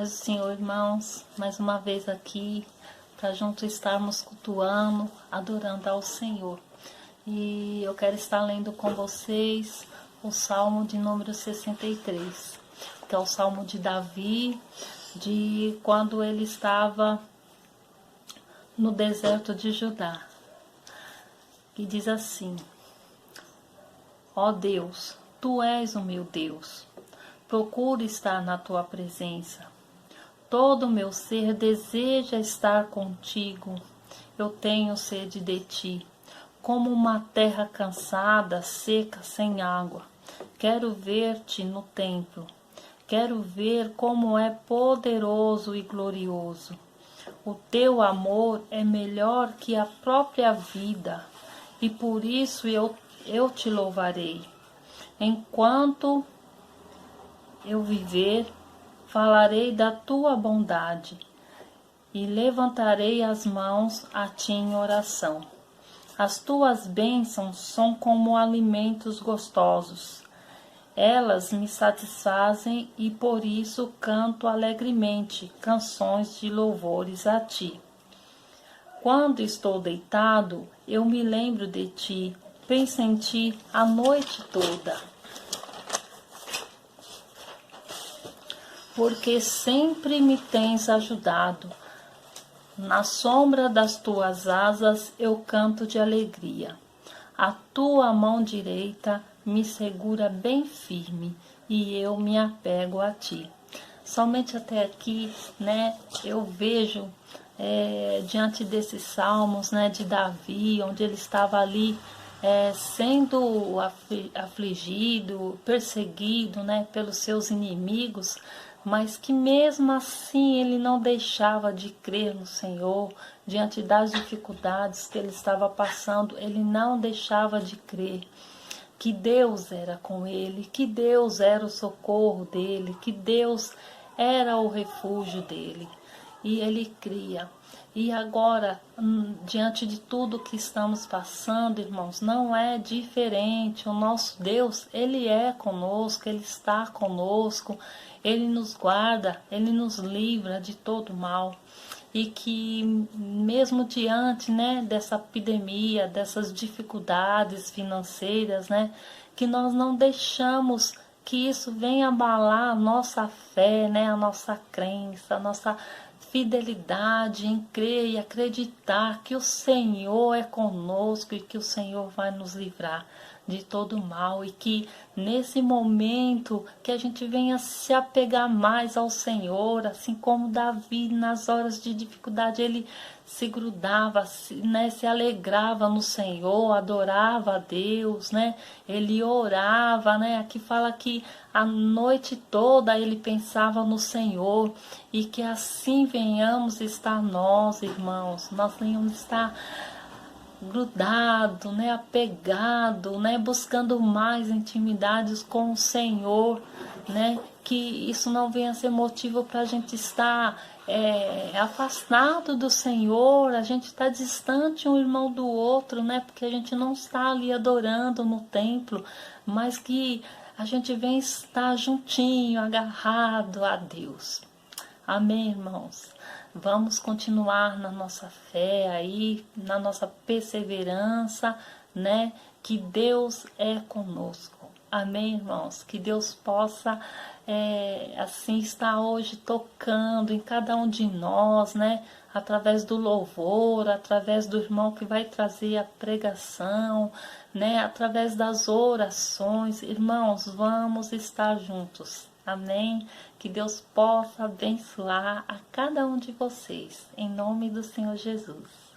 Paz do Senhor, irmãos, mais uma vez aqui para juntos estarmos cultuando, adorando ao Senhor. E eu quero estar lendo com vocês o Salmo de número 63, que é o Salmo de Davi, de quando ele estava no deserto de Judá. Que diz assim: Ó Deus, Tu és o meu Deus, procuro estar na Tua presença. Todo o meu ser deseja estar contigo. Eu tenho sede de Ti, como uma terra cansada, seca, sem água. Quero ver-te no templo. Quero ver como é poderoso e glorioso. O Teu amor é melhor que a própria vida, e por isso eu Te louvarei. Enquanto eu viver, falarei da Tua bondade e levantarei as mãos a Ti em oração. As Tuas bênçãos são como alimentos gostosos. Elas me satisfazem e por isso canto alegremente canções de louvores a Ti. Quando estou deitado, eu me lembro de Ti, penso em Ti a noite toda. Porque sempre me tens ajudado. Na sombra das Tuas asas eu canto de alegria. A Tua mão direita me segura bem firme e eu me apego a Ti. Somente até aqui, né, eu vejo diante desses salmos, né, de Davi, onde ele estava ali sendo afligido, perseguido, né, pelos seus inimigos, mas que mesmo assim ele não deixava de crer no Senhor. Diante das dificuldades que ele estava passando, ele não deixava de crer que Deus era com ele, que Deus era o socorro dele, que Deus era o refúgio dele. E ele cria. E agora, diante de tudo que estamos passando, irmãos, não é diferente. O nosso Deus, Ele é conosco, Ele está conosco, Ele nos guarda, Ele nos livra de todo mal. E que mesmo diante, né, dessa epidemia, dessas dificuldades financeiras, né, que nós não deixamos que isso venha abalar a nossa fé, né, a nossa crença, a nossa fidelidade em crer e acreditar que o Senhor é conosco e que o Senhor vai nos livrar de todo mal, e que nesse momento que a gente venha se apegar mais ao Senhor, assim como Davi nas horas de dificuldade ele se grudava, né, se alegrava no Senhor, adorava a Deus, né, ele orava, né, aqui fala que a noite toda ele pensava no Senhor, e que assim venhamos estar nós, irmãos, nós venhamos estar grudado, né, apegado, né, buscando mais intimidades com o Senhor, né, que isso não venha ser motivo para a gente estar afastado do Senhor, a gente está distante um irmão do outro, né, porque a gente não está ali adorando no templo, mas que a gente vem estar juntinho, agarrado a Deus. Amém, irmãos? Vamos continuar na nossa fé aí, na nossa perseverança, né? Que Deus é conosco. Amém, irmãos? Que Deus possa, assim, estar hoje tocando em cada um de nós, né? Através do louvor, através do irmão que vai trazer a pregação, né? Através das orações. Irmãos, vamos estar juntos. Amém? Que Deus possa abençoar a cada um de vocês, em nome do Senhor Jesus.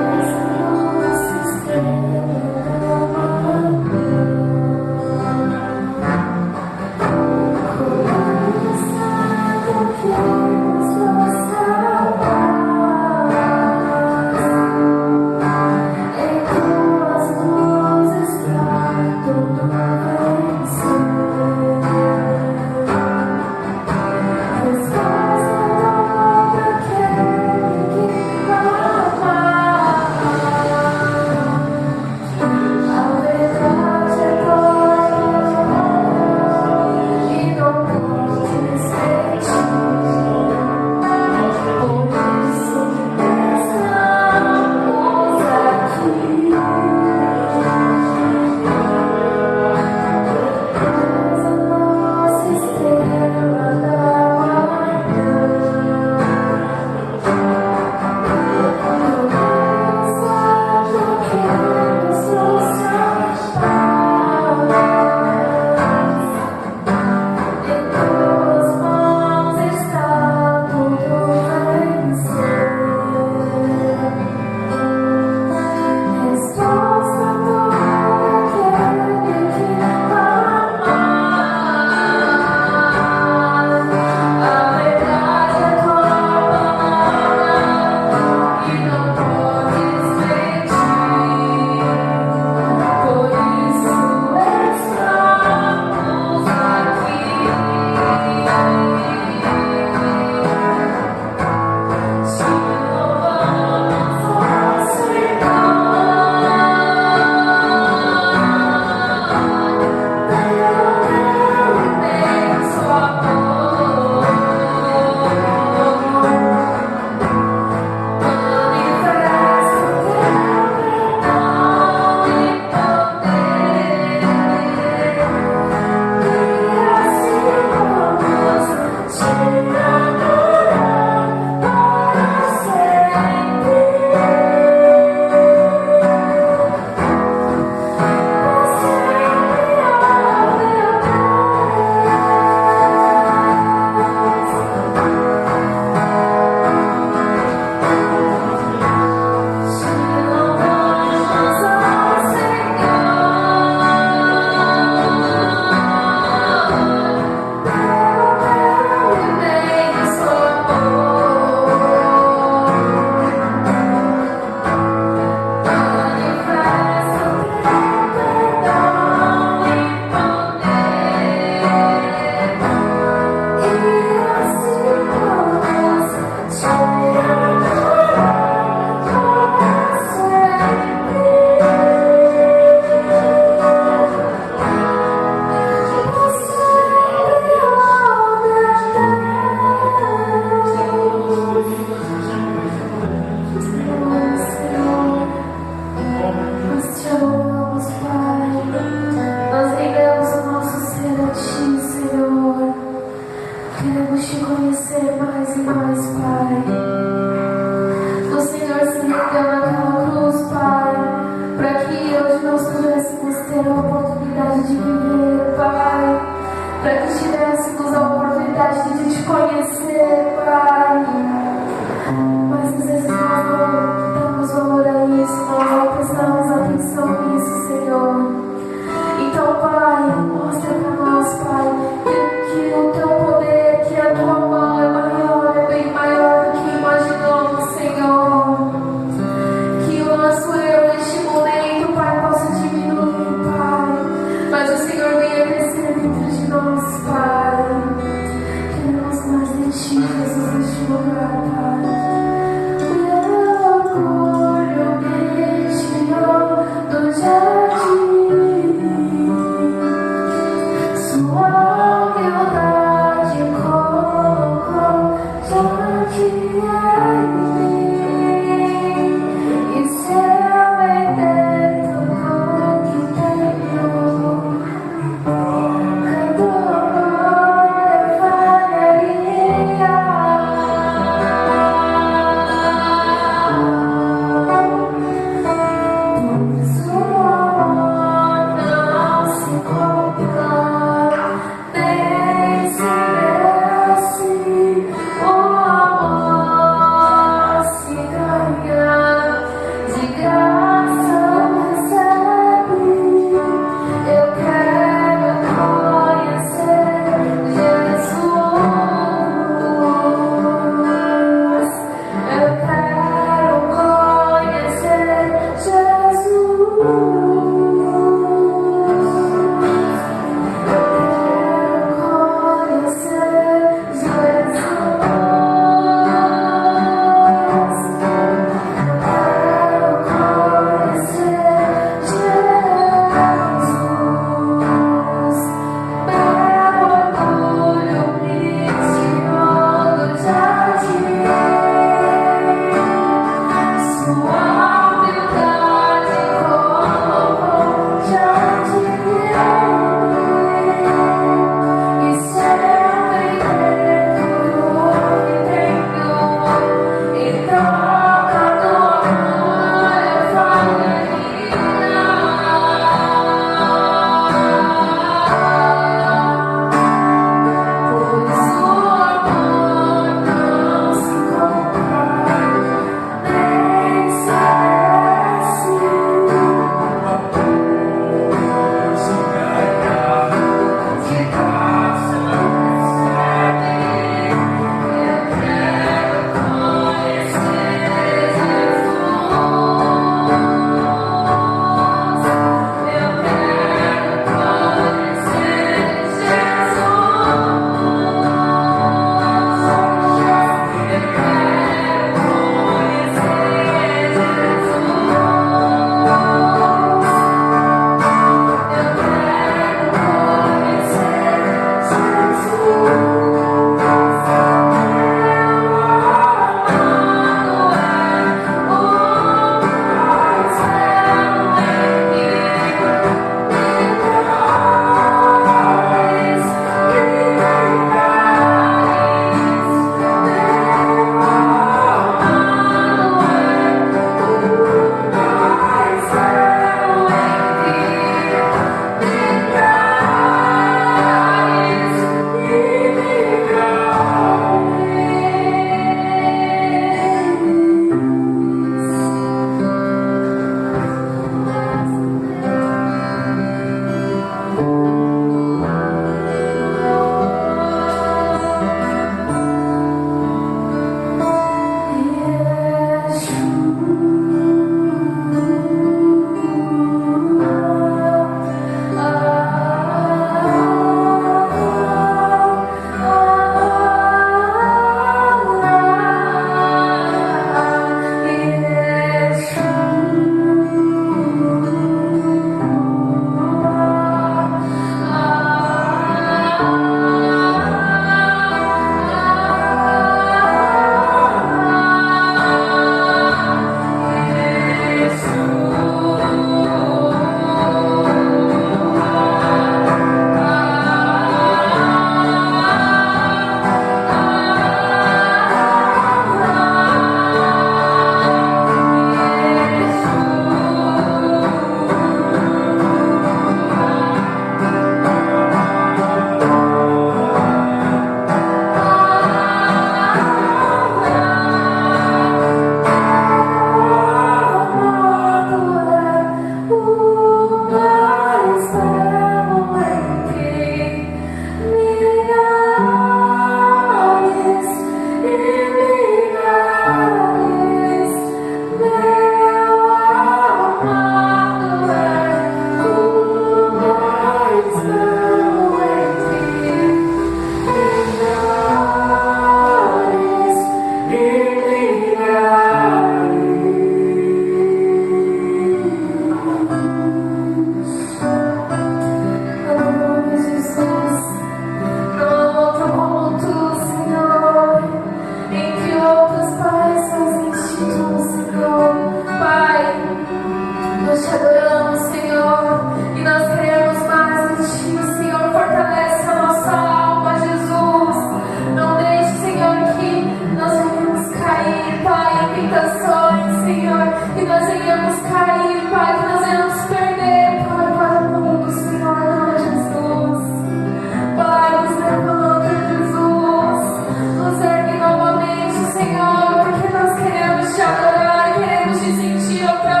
Senhor, porque nós queremos te adorar, queremos te sentir outra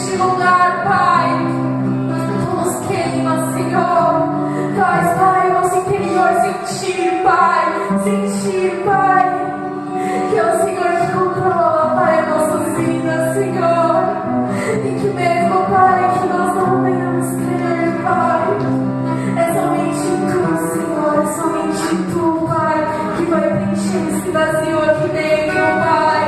neste lugar, Pai. Nos queima, Senhor. Faz, Pai, nosso interior sentir, Pai. Sentir, Pai. Que é o Senhor que controla, Pai, nossas vidas, Senhor. E que mesmo, Pai, que nós não venhamos crer, Pai, é somente Tu, Senhor, é somente Tu, Pai, que vai preencher esse vazio aqui dentro, Pai.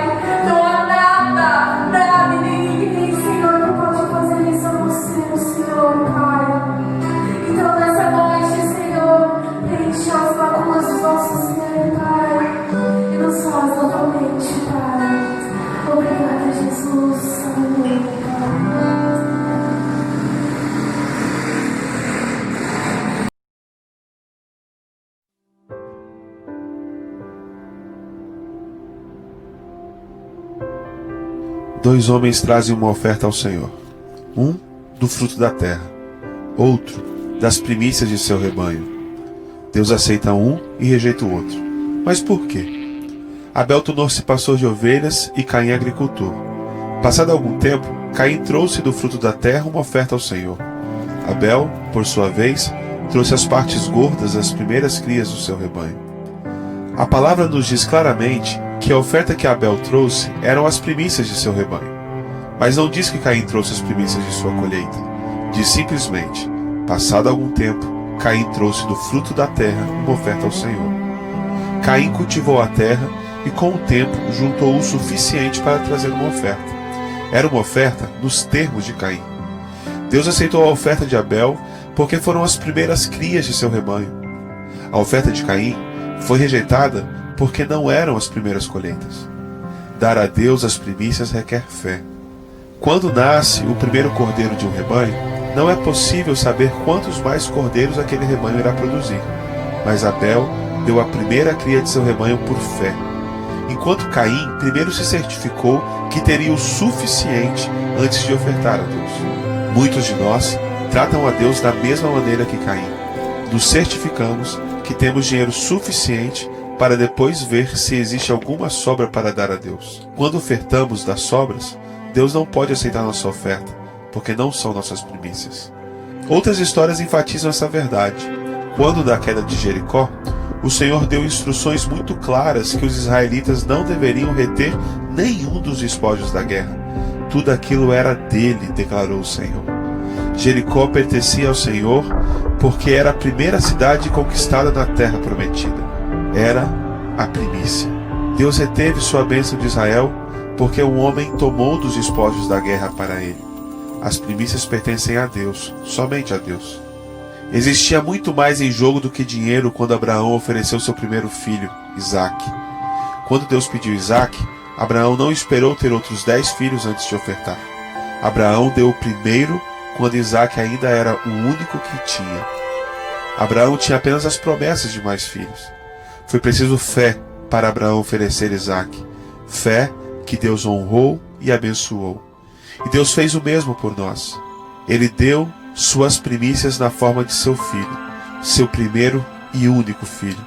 Não há nada, nada e nem ninguém, Senhor, que pode fazer isso a você, Senhor, Pai. Então nessa noite, Senhor, preenche as lacunas dos nossos seres, Pai, e nos faz novamente, Pai. Obrigada, Jesus. Amém, Pai. Dois homens trazem uma oferta ao Senhor. Um do fruto da terra, outro das primícias de seu rebanho. Deus aceita um e rejeita o outro. Mas por quê? Abel tornou-se pastor de ovelhas e Caim agricultor. Passado algum tempo, Caim trouxe do fruto da terra uma oferta ao Senhor. Abel, por sua vez, trouxe as partes gordas das primeiras crias do seu rebanho. A palavra nos diz claramente que a oferta que Abel trouxe eram as primícias de seu rebanho. Mas não diz que Caim trouxe as primícias de sua colheita. Diz simplesmente, passado algum tempo, Caim trouxe do fruto da terra uma oferta ao Senhor. Caim cultivou a terra e com o tempo juntou o suficiente para trazer uma oferta. Era uma oferta nos termos de Caim. Deus aceitou a oferta de Abel porque foram as primeiras crias de seu rebanho. A oferta de Caim foi rejeitada porque não eram as primeiras colheitas. Dar a Deus as primícias requer fé. Quando nasce o primeiro cordeiro de um rebanho, não é possível saber quantos mais cordeiros aquele rebanho irá produzir. Mas Abel deu a primeira cria de seu rebanho por fé, enquanto Caim primeiro se certificou que teria o suficiente antes de ofertar a Deus. Muitos de nós tratam a Deus da mesma maneira que Caim. Nos certificamos que temos dinheiro suficiente para depois ver se existe alguma sobra para dar a Deus. Quando ofertamos das sobras, Deus não pode aceitar nossa oferta, porque não são nossas primícias. Outras histórias enfatizam essa verdade. Quando da queda de Jericó, o Senhor deu instruções muito claras que os israelitas não deveriam reter nenhum dos despojos da guerra. Tudo aquilo era dele, declarou o Senhor. Jericó pertencia ao Senhor porque era a primeira cidade conquistada na terra prometida. Era a primícia. Deus reteve sua bênção de Israel porque um homem tomou dos despojos da guerra para ele. As primícias pertencem a Deus, somente a Deus. Existia muito mais em jogo do que dinheiro quando Abraão ofereceu seu primeiro filho, Isaque. Quando Deus pediu Isaque, Abraão não esperou ter outros 10 filhos antes de ofertar. Abraão deu o primeiro quando Isaque ainda era o único que tinha. Abraão tinha apenas as promessas de mais filhos. Foi preciso fé para Abraão oferecer Isaque. Fé que Deus honrou e abençoou. E Deus fez o mesmo por nós. Ele deu suas primícias na forma de seu filho, seu primeiro e único filho,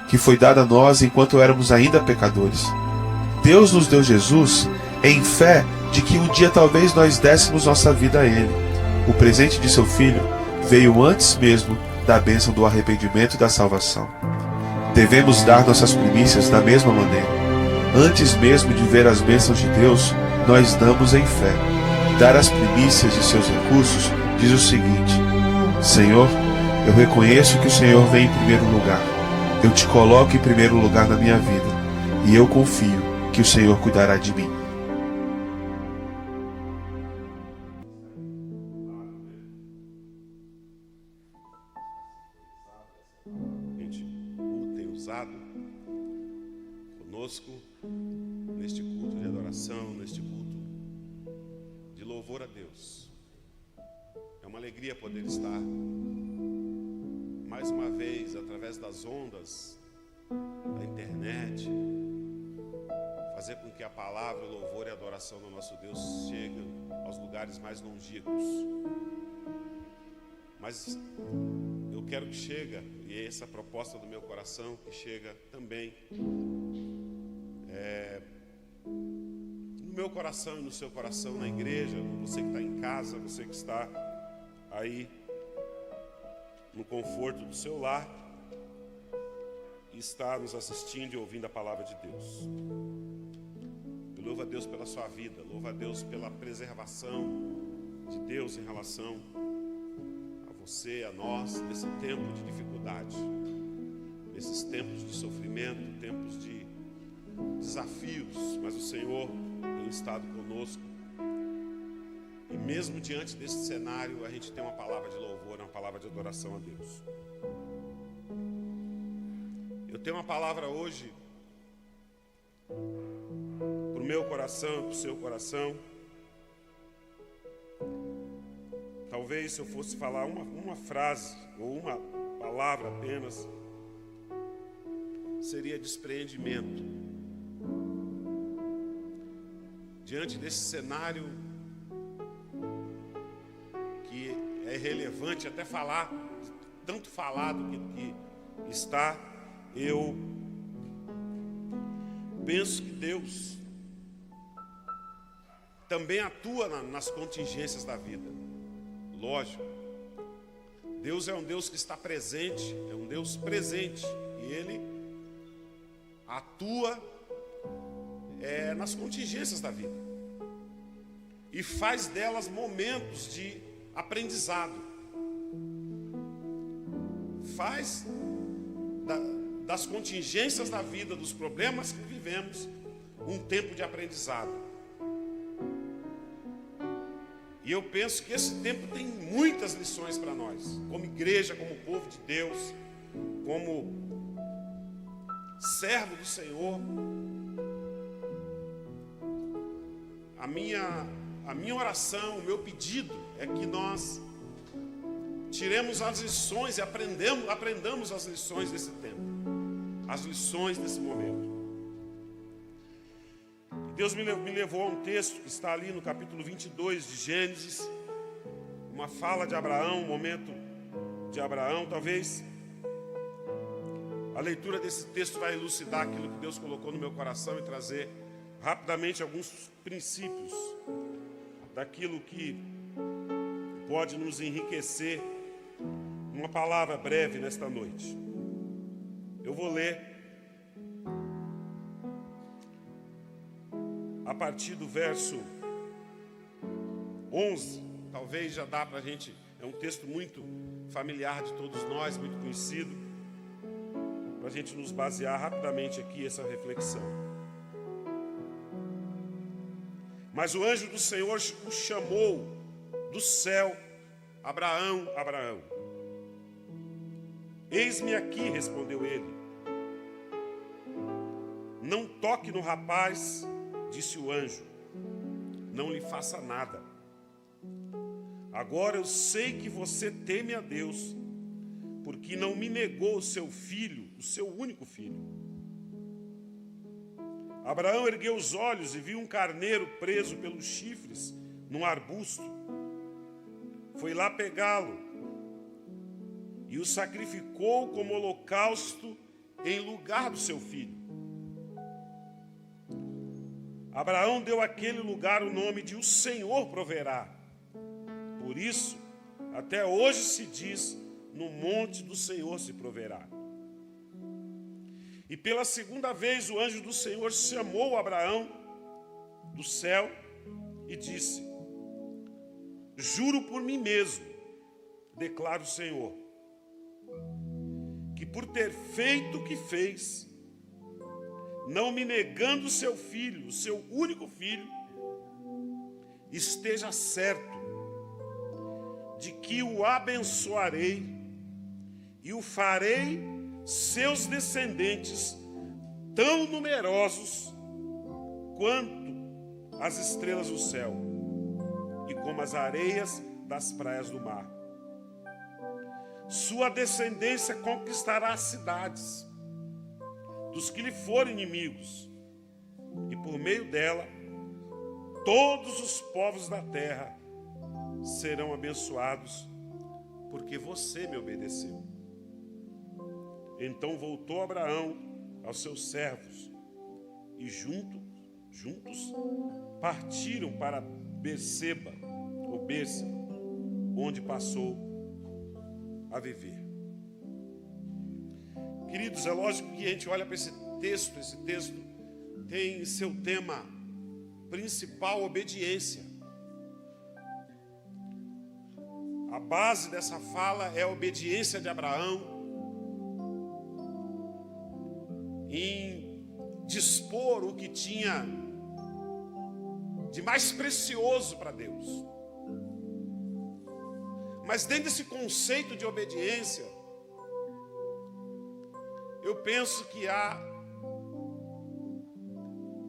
que foi dado a nós enquanto éramos ainda pecadores. Deus nos deu Jesus em fé de que um dia talvez nós dessemos nossa vida a Ele. O presente de seu filho veio antes mesmo da bênção do arrependimento e da salvação. Devemos dar nossas primícias da mesma maneira. Antes mesmo de ver as bênçãos de Deus, nós damos em fé. Dar as primícias de seus recursos diz o seguinte: Senhor, eu reconheço que o Senhor vem em primeiro lugar. Eu te coloco em primeiro lugar na minha vida, e eu confio que o Senhor cuidará de mim. Gente, o tem usado conosco neste culto de adoração, neste culto de louvor a Deus. É uma alegria poder estar mais uma vez através das ondas da internet, fazer com que a palavra, o louvor e a adoração do nosso Deus cheguem aos lugares mais longínquos. Mas eu quero que chegue, e é essa a proposta do meu coração, que chega também no meu coração e no seu coração na igreja, você que está em casa, você que está aí no conforto do seu lar e está nos assistindo e ouvindo a palavra de Deus. Eu louvo a Deus pela sua vida, louvo a Deus pela preservação de Deus em relação a você, a nós, nesse tempo de dificuldade, nesses tempos de sofrimento, tempos de desafios, mas o Senhor tem estado conosco. E mesmo diante desse cenário, a gente tem uma palavra de louvor, uma palavra de adoração a Deus. Eu tenho uma palavra hoje para o meu coração, para o seu coração. Talvez se eu fosse falar uma frase ou uma palavra apenas, seria despreendimento. Diante desse cenário que é relevante até falar, tanto falado que está, eu penso que Deus também atua nas contingências da vida. Lógico, Deus é um Deus que está presente, é um Deus presente, e Ele atua nas contingências da vida e faz delas momentos de aprendizado, faz das contingências da vida, dos problemas que vivemos, um tempo de aprendizado. E eu penso que esse tempo tem muitas lições para nós, como igreja, como povo de Deus, como servo do Senhor. A minha oração, o meu pedido é que nós tiremos as lições e aprendamos as lições desse tempo, as lições desse momento. Deus me levou a um texto que está ali no capítulo 22 de Gênesis, uma fala de Abraão, um momento de Abraão. Talvez a leitura desse texto vai elucidar aquilo que Deus colocou no meu coração e trazer rapidamente alguns princípios daquilo que pode nos enriquecer. Uma palavra breve nesta noite. Eu vou ler a partir do verso 11. Talvez já dá para a gente, é um texto muito familiar de todos nós, muito conhecido, para a gente nos basear rapidamente aqui essa reflexão. Mas o anjo do Senhor o chamou do céu: Abraão, Abraão. Eis-me aqui, respondeu ele. Não toque no rapaz, disse o anjo, não lhe faça nada. Agora eu sei que você teme a Deus, porque não me negou o seu filho, o seu único filho. Abraão ergueu os olhos e viu um carneiro preso pelos chifres num arbusto. Foi lá pegá-lo e o sacrificou como holocausto em lugar do seu filho. Abraão deu àquele lugar o nome de O Senhor Proverá. Por isso, até hoje se diz: no monte do Senhor se proverá. E pela segunda vez o anjo do Senhor chamou Abraão do céu e disse: juro por mim mesmo, declara o Senhor, que por ter feito o que fez, não me negando seu filho, o seu único filho, esteja certo de que o abençoarei e o farei seus descendentes tão numerosos quanto as estrelas do céu e como as areias das praias do mar. Sua descendência conquistará as cidades dos que lhe forem inimigos, e por meio dela todos os povos da terra serão abençoados, porque você me obedeceu. Então voltou Abraão aos seus servos e juntos, partiram para Berseba, onde passou a viver. Queridos, é lógico que a gente olha para esse texto tem seu tema principal, obediência. A base dessa fala é a obediência de Abraão em dispor o que tinha de mais precioso para Deus. Mas dentro desse conceito de obediência, eu penso que há,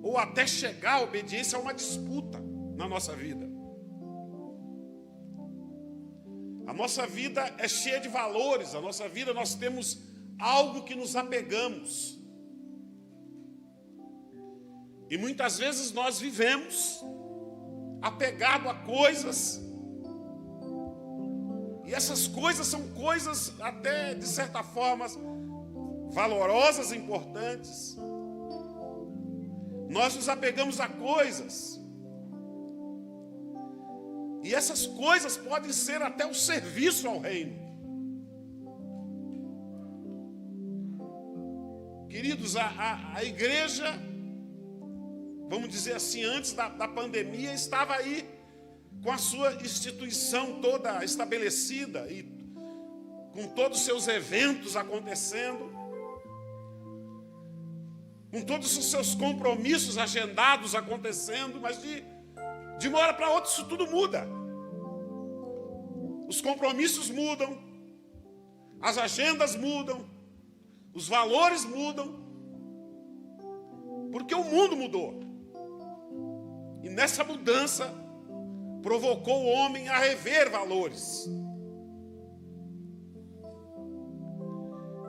ou até chegar à obediência, a uma disputa na nossa vida. A nossa vida é cheia de valores, a nossa vida nós temos algo que nos apegamos. E muitas vezes nós vivemos apegado a coisas, e essas coisas são coisas até de certa forma valorosas, importantes. Nós nos apegamos a coisas, e essas coisas podem ser até o serviço ao reino. Queridos, a igreja, vamos dizer assim, antes da pandemia, estava aí com a sua instituição toda estabelecida e com todos os seus eventos acontecendo, com todos os seus compromissos agendados acontecendo, mas de uma hora para outra isso tudo muda. Os compromissos mudam, as agendas mudam, os valores mudam, porque o mundo mudou. E nessa mudança provocou o homem a rever valores.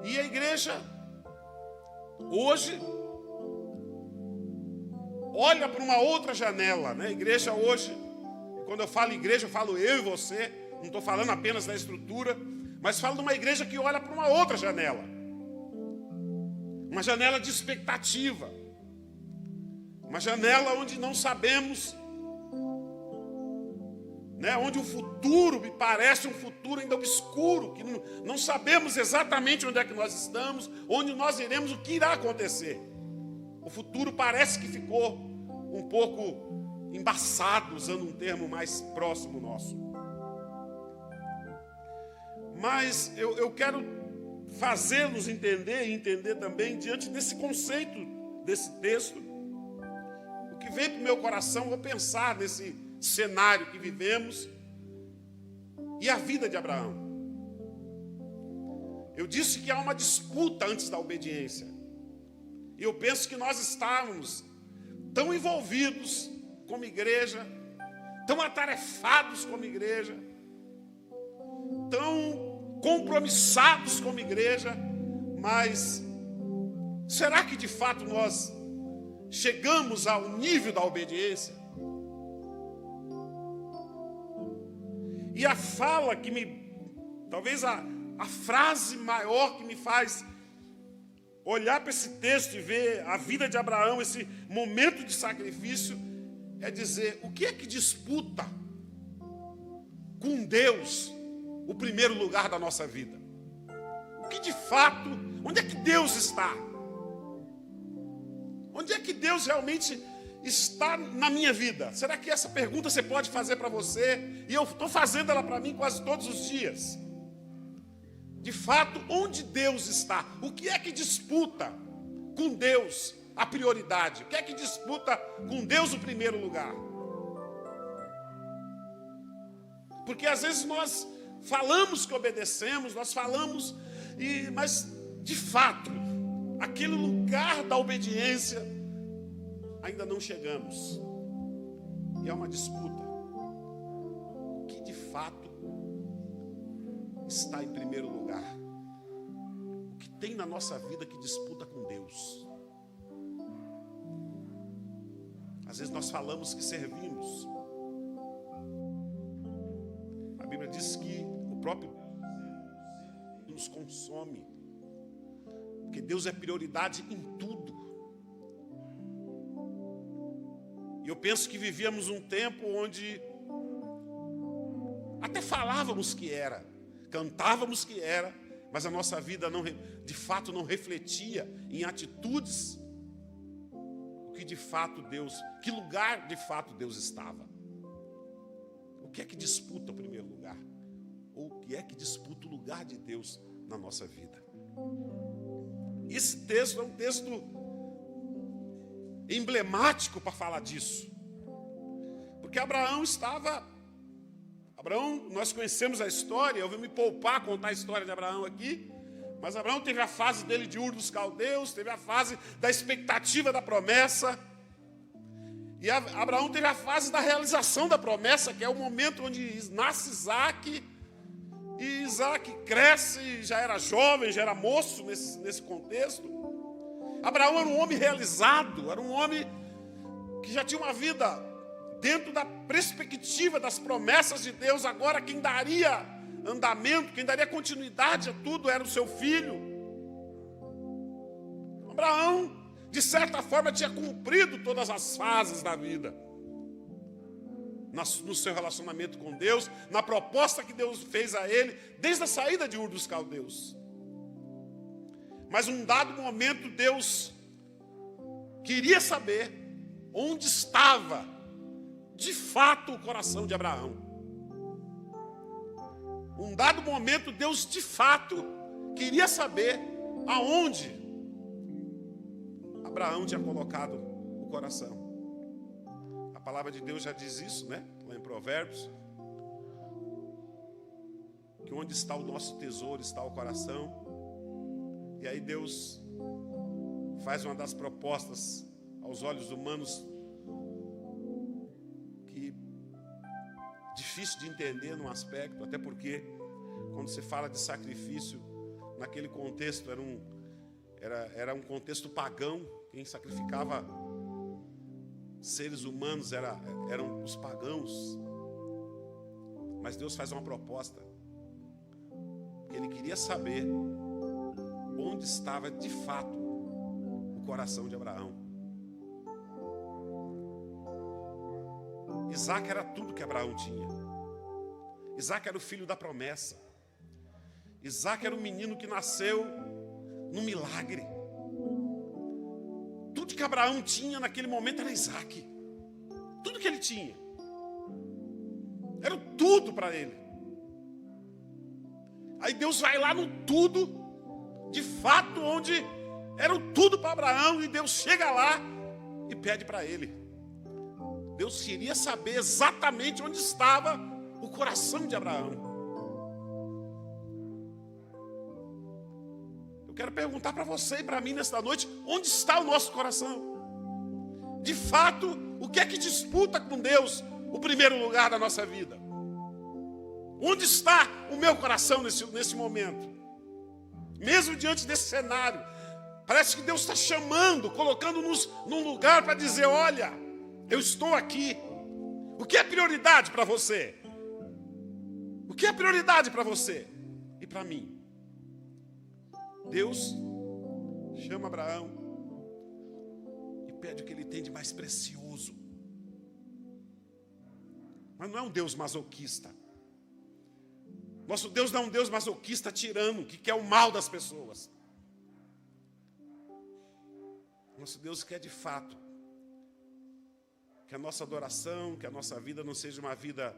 E a igreja hoje olha para uma outra janela, né? A igreja hoje, quando eu falo igreja, eu falo eu e você, não estou falando apenas da estrutura, mas falo de uma igreja que olha para uma outra janela. Uma janela de expectativa. Uma janela onde não sabemos, né, onde o futuro me parece um futuro ainda obscuro, que não sabemos exatamente onde é que nós estamos, onde nós iremos, o que irá acontecer. O futuro parece que ficou um pouco embaçado, usando um termo mais próximo nosso. Mas eu quero fazê-los entender e entender também, diante desse conceito, desse texto, o que veio para o meu coração, vou pensar nesse cenário que vivemos e a vida de Abraão. Eu disse que há uma disputa antes da obediência. E eu penso que nós estávamos tão envolvidos como igreja, tão atarefados como igreja, tão compromissados como igreja, mas será que de fato nós chegamos ao nível da obediência? E a fala talvez a frase maior que me faz olhar para esse texto e ver a vida de Abraão, esse momento de sacrifício, é dizer, o que é que disputa com Deus o primeiro lugar da nossa vida? O que de fato, onde é que Deus está? Onde é que Deus realmente está na minha vida? Será que essa pergunta você pode fazer para você? E eu estou fazendo ela para mim quase todos os dias. De fato, onde Deus está? O que é que disputa com Deus a prioridade? O que é que disputa com Deus o primeiro lugar? Porque às vezes nós falamos que obedecemos, nós falamos, mas de fato, aquele lugar da obediência, ainda não chegamos. E é uma disputa. O que de fato está em primeiro lugar? O que tem na nossa vida que disputa com Deus? Às vezes nós falamos que servimos. A Bíblia diz que o próprio Deus nos consome. Porque Deus é prioridade em tudo. E eu penso que vivíamos um tempo onde até falávamos que era, cantávamos que era, mas a nossa vida não, de fato não refletia em atitudes o que de fato Deus, que lugar de fato Deus estava. O que é que disputa o primeiro lugar? Ou o que é que disputa o lugar de Deus na nossa vida? Esse texto é um texto emblemático para falar disso. Porque Abraão, nós conhecemos a história, eu vou me poupar a contar a história de Abraão aqui, mas Abraão teve a fase dele de Ur dos Caldeus, teve a fase da expectativa da promessa, e Abraão teve a fase da realização da promessa, que é o momento onde nasce Isaac, e Isaac cresce, já era jovem, já era moço nesse contexto. Abraão era um homem realizado, era um homem que já tinha uma vida dentro da perspectiva das promessas de Deus. Agora quem daria andamento, quem daria continuidade a tudo era o seu filho. Abraão, de certa forma, tinha cumprido todas as fases da vida. No seu relacionamento com Deus, na proposta que Deus fez a ele, desde a saída de Ur dos Caldeus. Mas num dado momento Deus queria saber onde estava de fato o coração de Abraão. Um dado momento Deus de fato queria saber aonde Abraão tinha colocado o coração. A palavra de Deus já diz isso, né? Lá em Provérbios. Que onde está o nosso tesouro está o coração. E aí Deus faz uma das propostas aos olhos humanos que difícil de entender num aspecto, até porque quando se fala de sacrifício, naquele contexto era um contexto pagão. Quem sacrificava seres humanos eram os pagãos. Mas Deus faz uma proposta. Ele queria saber onde estava de fato o coração de Abraão. Isaac era tudo que Abraão tinha. Isaac era o filho da promessa. Isaac era um menino que nasceu num milagre. Tudo que Abraão tinha naquele momento era Isaac. Tudo que ele tinha. Era o tudo para ele. Aí Deus vai lá no tudo, de fato, onde era o tudo para Abraão, e Deus chega lá e pede para ele. Deus queria saber exatamente onde estava o coração de Abraão. Eu quero perguntar para você e para mim nesta noite, onde está o nosso coração? De fato, o que é que disputa com Deus o primeiro lugar da nossa vida? Onde está o meu coração nesse momento? Mesmo diante desse cenário, parece que Deus está chamando, colocando-nos num lugar para dizer: olha, eu estou aqui. O que é prioridade para você? O que é prioridade para você e para mim? Deus chama Abraão e pede o que ele tem de mais precioso. Mas não é um Deus masoquista. Nosso Deus não é um Deus masoquista, tirano, que quer o mal das pessoas. Nosso Deus quer de fato que a nossa adoração, que a nossa vida não seja uma vida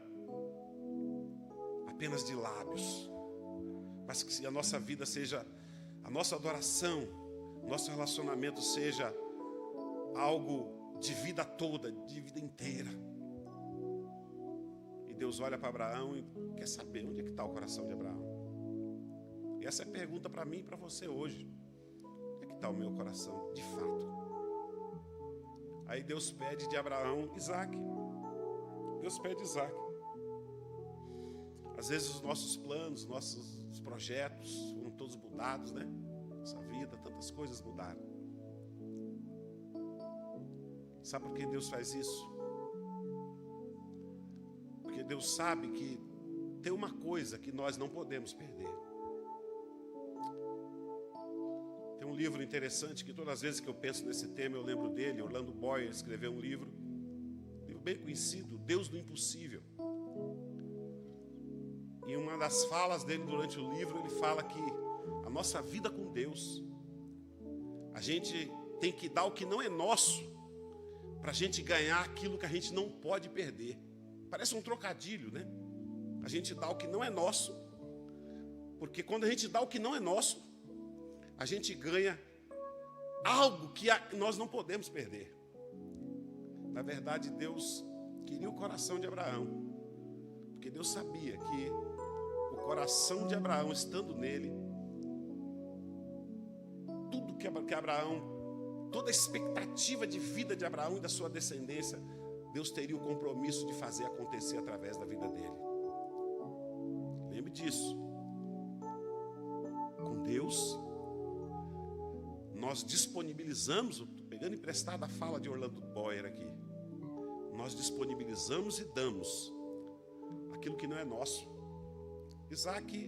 apenas de lábios, mas que a nossa vida seja, a nossa adoração, nosso relacionamento seja algo de vida toda, de vida inteira. E Deus olha para Abraão e quer saber onde é que está o coração de Abraão. E essa é a pergunta para mim e para você hoje. Onde é que está o meu coração, de fato? Aí Deus pede de Abraão Isaac. Deus pede Isaac. Às vezes os nossos planos, nossos projetos foram todos mudados, né? Nossa vida, tantas coisas mudaram. Sabe por que Deus faz isso? Porque Deus sabe que tem uma coisa que nós não podemos perder. Tem um livro interessante que todas as vezes que eu penso nesse tema eu lembro dele. Orlando Boyer escreveu um livro bem conhecido, Deus do Impossível. Em uma das falas dele durante o livro, ele fala que a nossa vida com Deus, a gente tem que dar o que não é nosso, para a gente ganhar aquilo que a gente não pode perder. Parece um trocadilho, né? A gente dá o que não é nosso, porque quando a gente dá o que não é nosso, a gente ganha algo que nós não podemos perder. Na verdade, Deus queria o coração de Abraão, porque Deus sabia que o coração de Abraão, estando nele, tudo que Abraão, toda a expectativa de vida de Abraão e da sua descendência, Deus teria o compromisso de fazer acontecer através da vida dele. Lembre disso. Com Deus, nós disponibilizamos, pegando emprestada a fala de Orlando Boyer aqui, nós disponibilizamos e damos aquilo que não é nosso. Isaac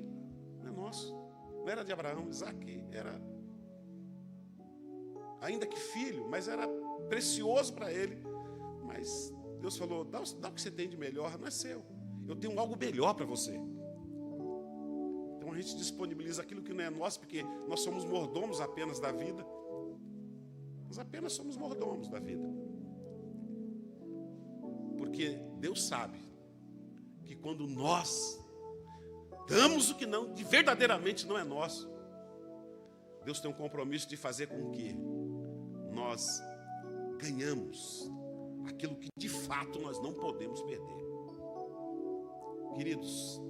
não é nosso, não era de Abraão. Isaac era, ainda que filho, mas era precioso para ele. Mas Deus falou, dá o que você tem de melhor, não é seu, eu tenho algo melhor para você. Então a gente disponibiliza aquilo que não é nosso, porque nós somos mordomos apenas da vida. Nós apenas somos mordomos da vida. Porque Deus sabe que quando nós damos o que não, de verdadeiramente não é nosso, Deus tem um compromisso de fazer com que nós ganhamos aquilo que de fato nós não podemos perder. Queridos,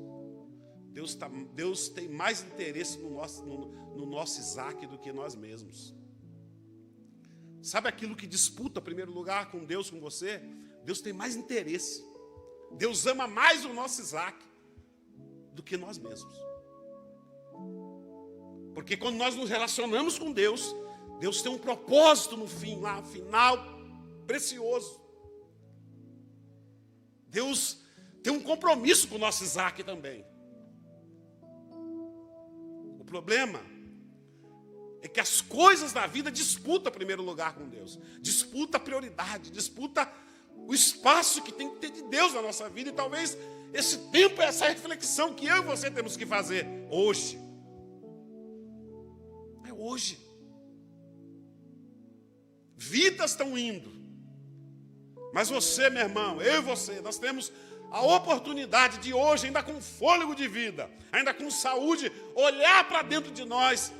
Deus tem mais interesse no nosso Isaac do que nós mesmos. Sabe aquilo que disputa primeiro lugar com Deus, com você? Deus tem mais interesse. Deus ama mais o nosso Isaac do que nós mesmos. Porque quando nós nos relacionamos com Deus, Deus tem um propósito no fim, lá, final precioso. Deus tem um compromisso com o nosso Isaac também. O problema é que as coisas da vida disputam primeiro lugar com Deus. Disputa a prioridade, disputa o espaço que tem que ter de Deus na nossa vida. E talvez esse tempo, essa reflexão que eu e você temos que fazer hoje. É hoje. Vidas estão indo. Mas você, meu irmão, eu e você, nós temos a oportunidade de hoje, ainda com fôlego de vida, ainda com saúde, olhar para dentro de nós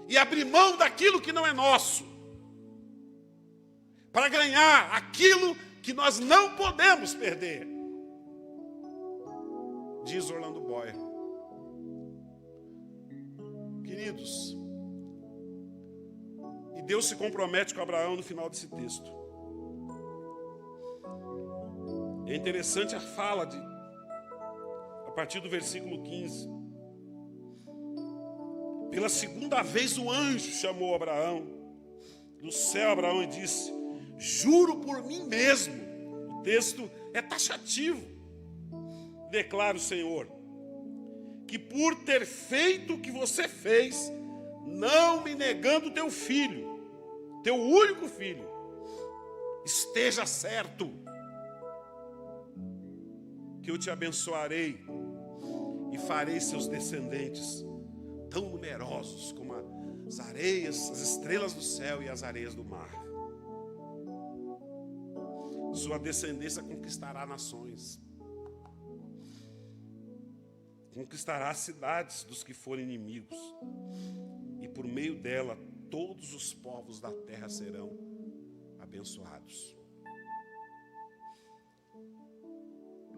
e abrir mão daquilo que não é nosso, para ganhar aquilo que nós não podemos perder. Diz Orlando Boyer. Queridos, e Deus se compromete com Abraão no final desse texto. É interessante a fala a partir do versículo 15. Pela segunda vez o anjo chamou Abraão do céu, Abraão, e disse: juro por mim mesmo. O texto é taxativo. Declara o Senhor que por ter feito o que você fez, não me negando teu filho, teu único filho, esteja certo que eu te abençoarei e farei seus descendentes tão numerosos como as areias, as estrelas do céu e as areias do mar. Sua descendência conquistará nações, conquistará as cidades dos que forem inimigos, e por meio dela todos os povos da terra serão abençoados.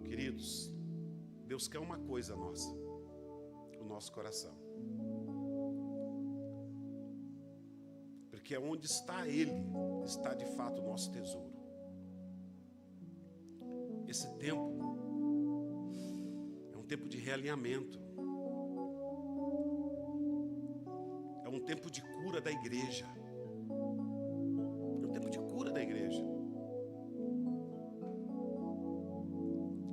Queridos, Deus quer uma coisa nossa, o nosso coração. Porque onde está Ele, está de fato o nosso tesouro. Esse tempo é um tempo de realinhamento. É um tempo de cura da igreja. É um tempo de cura da igreja.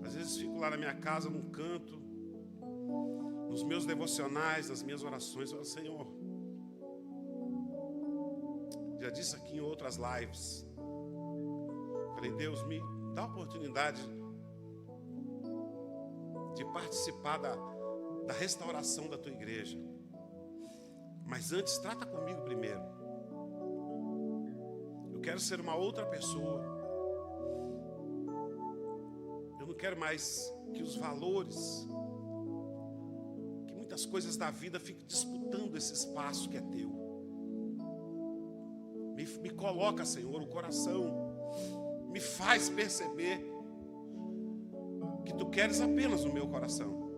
Às vezes fico lá na minha casa, num canto, nos meus devocionais, nas minhas orações, eu falo: Senhor, já disse aqui em outras lives, falei: Deus, me dá a oportunidade de participar da restauração da tua igreja. Mas antes, trata comigo primeiro. Eu quero ser uma outra pessoa. Eu não quero mais que os valores, que muitas coisas da vida fiquem disputando esse espaço que é teu. Me coloca, Senhor, o coração. Me faz perceber que tu queres apenas o meu coração.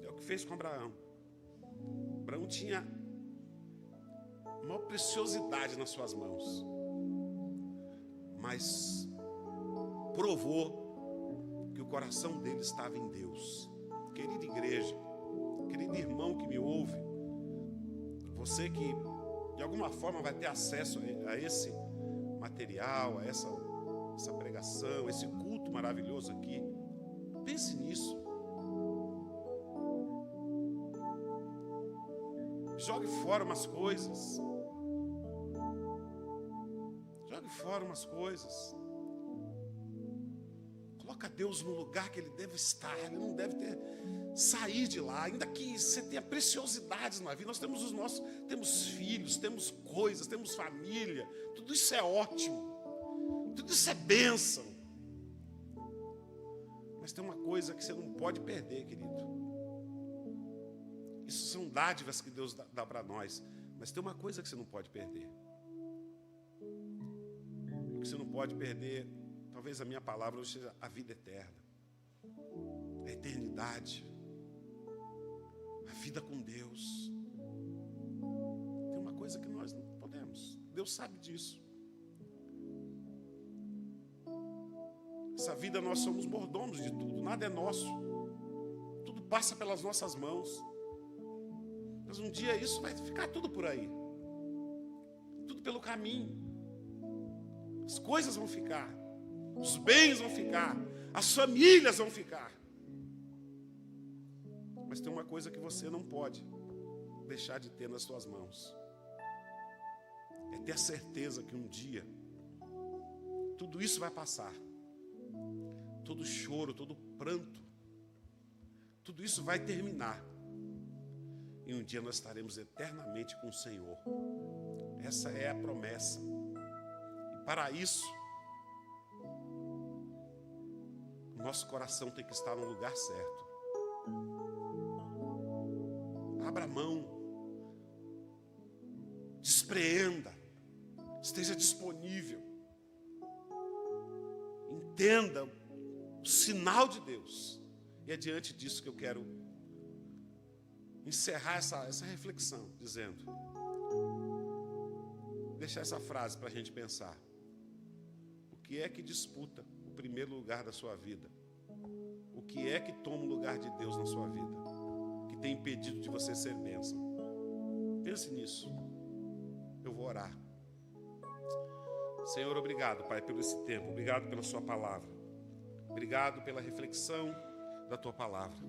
É o que fez com Abraão. Abraão tinha uma preciosidade nas suas mãos, mas provou que o coração dele estava em Deus. Querida igreja, querido irmão que me ouve, você que de alguma forma vai ter acesso a esse material, a essa pregação, esse culto maravilhoso aqui, pense nisso. Jogue fora umas coisas. Jogue fora umas coisas. Coloca Deus no lugar que Ele deve estar. Ele não deve sair de lá. Ainda que você tenha preciosidades na vida. Nós temos temos filhos, temos coisas, temos família. Tudo isso é ótimo. Tudo isso é bênção. Mas tem uma coisa que você não pode perder, querido. Isso são dádivas que Deus dá para nós. Mas tem uma coisa que você não pode perder. O que você não pode perder, talvez a minha palavra hoje seja a vida eterna. A eternidade. A vida com Deus. Tem uma coisa que nós não podemos. Deus sabe disso. Essa vida nós somos mordomos de tudo. Nada é nosso. Tudo passa pelas nossas mãos. Mas um dia isso vai ficar tudo por aí. Tudo pelo caminho. As coisas vão ficar. Os bens vão ficar. As famílias vão ficar. Mas tem uma coisa que você não pode deixar de ter nas suas mãos. É ter a certeza que um dia tudo isso vai passar. Todo choro, todo pranto, tudo isso vai terminar. E um dia nós estaremos eternamente com o Senhor. Essa é a promessa. E para isso, o nosso coração tem que estar no lugar certo. Abra mão. Despreenda. Esteja disponível. Entenda o sinal de Deus. E é diante disso que eu quero encerrar essa reflexão, dizendo, deixar essa frase para a gente pensar. O que é que disputa o primeiro lugar da sua vida? O que é que toma o lugar de Deus na sua vida? Que tem impedido de você ser bênção? Pense nisso. Eu vou orar. Senhor, obrigado, Pai, pelo esse tempo. Obrigado pela sua palavra. Obrigado pela reflexão da tua palavra.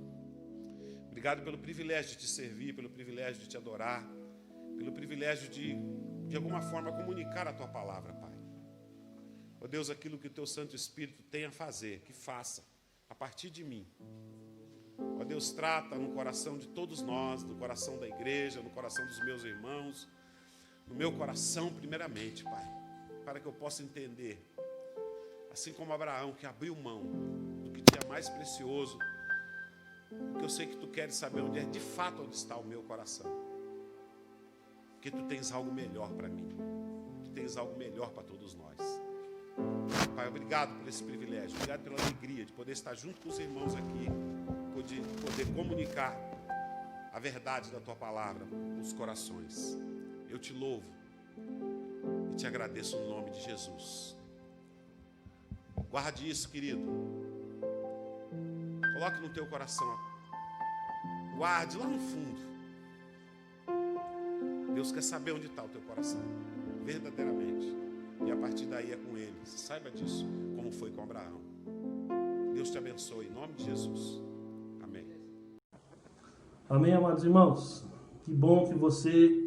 Obrigado pelo privilégio de te servir, pelo privilégio de te adorar, pelo privilégio de alguma forma, comunicar a tua palavra, Pai. Ó Deus, aquilo que o teu Santo Espírito tem a fazer, que faça, a partir de mim. Ó Deus, trata no coração de todos nós, no coração da igreja, no coração dos meus irmãos, no meu coração primeiramente, Pai, para que eu possa entender, assim como Abraão, que abriu mão do que tinha mais precioso, porque eu sei que tu queres saber onde é, de fato, onde está o meu coração. Porque tu tens algo melhor para mim. Tu tens algo melhor para todos nós. Pai, obrigado por esse privilégio. Obrigado pela alegria de poder estar junto com os irmãos aqui, de poder comunicar a verdade da tua palavra nos corações. Eu te louvo e te agradeço no nome de Jesus. Guarde isso, querido. Coloque no teu coração. Guarde lá no fundo. Deus quer saber onde está o teu coração. Verdadeiramente. E a partir daí é com Ele. Saiba disso, como foi com Abraão. Deus te abençoe. Em nome de Jesus. Amém. Amém, amados irmãos. Que bom que você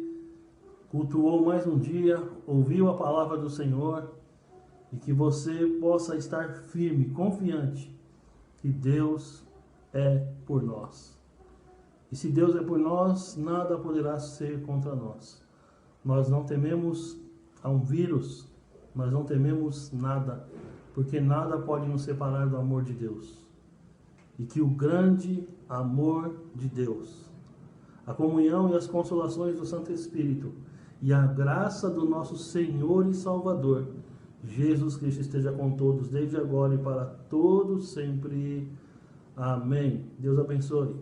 cultuou mais um dia, ouviu a palavra do Senhor. e que você possa estar firme, confiante que Deus é por nós. E se Deus é por nós, nada poderá ser contra nós. Nós não tememos a um vírus, nós não tememos nada, porque nada pode nos separar do amor de Deus. E que o grande amor de Deus, a comunhão e as consolações do Santo Espírito e a graça do nosso Senhor e Salvador, Jesus Cristo, esteja com todos, desde agora e para todos sempre. Amém. Deus abençoe.